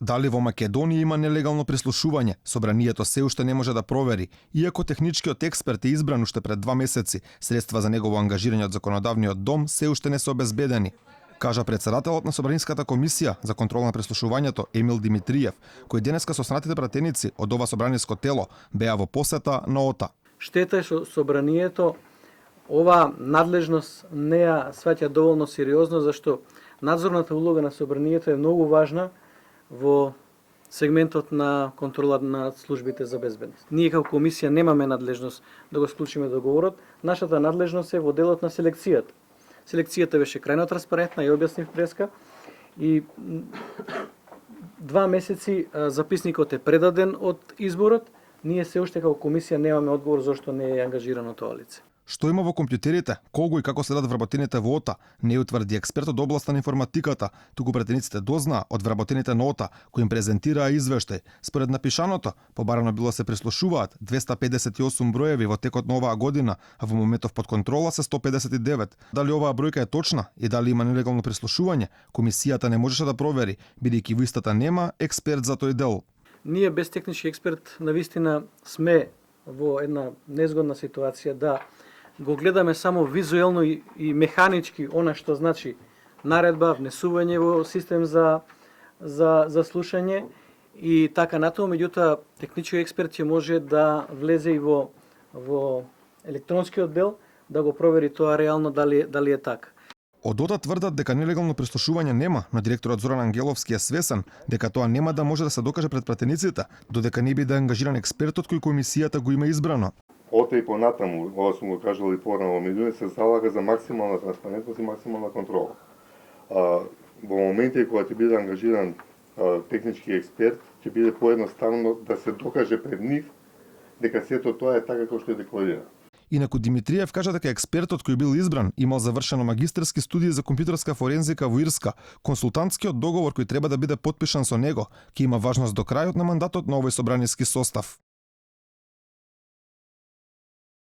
Дали во Македонија има нелегално прислушување, собранието се уште не може да провери, иако техничкиот експерт е избран уште пред 2 месеци, средства за негово ангажирање од законодавниот дом се уште не се обезбедени, кажа председателот на Собраниската комисија за контрол на прислушувањето Емил Димитриев, кој денеска со останатите пратеници од ова собраниско тело беа во посета на ОТА. Штета е што собранието ова надлежност не ја сваќа доволно сериозно, зашто надзорната улога на собранието е многу важна во сегментот на контрола на службите за безбедност. Ние како комисија немаме надлежност да го склучиме договорот, нашата надлежност е во делот на селекцијата. Селекцијата беше крајно транспарентна и објаснив преска и 2 месеци записникот е предаден од изборот, ние се уште како комисија немаме одговор зашто не е ангажирано тоа лице. Што има во компјутерите, кого и како следат вработените во ОТА, не утврди експерт од областа на информатиката, туку пратениците дознаа од вработените на ОТА, кои им презентираа извештај. Според напишаното, побарано било се прислушуваат 258 броеви во текот на оваа година, а во моментов под контрола се 159. Дали оваа бројка е точна и дали има нелегално прислушување, комисијата не можеше да провери, бидејќи во истата нема експерт за тој дел. Ние без технички експерт навистина сме во една незгодна ситуација да го гледаме само визуелно и механички она што значи наредба, внесување во систем за слушање и така натаму, меѓутоа технички експерт ќе може да влезе и во електронскиот дел да го провери тоа реално дали е така. Од ОТА тврдат дека нелегално прислушување нема, но директорот Зоран Ангеловски е свесен дека тоа нема да може да се докаже пред пратениците, додека не биде ангажиран експертот кој комисијата го има избрано. ОТА и понатаму, ова сум го кажал и порано, меѓутоа се залага за максимална транспарентност и максимална контрола. Во моменти кога ќе биде ангажиран технички експерт, ќе биде поедноставно да се докаже пред нив дека сето тоа е така како што е декларирано. Инаку Димитриев кажа дека експертот кој бил избран имал завршено магистерски студии за компјутерска форензика во Ирска. Консултантскиот договор кој треба да биде потпишан со него ќе има важност до крајот на мандатот на овој собраниски состав.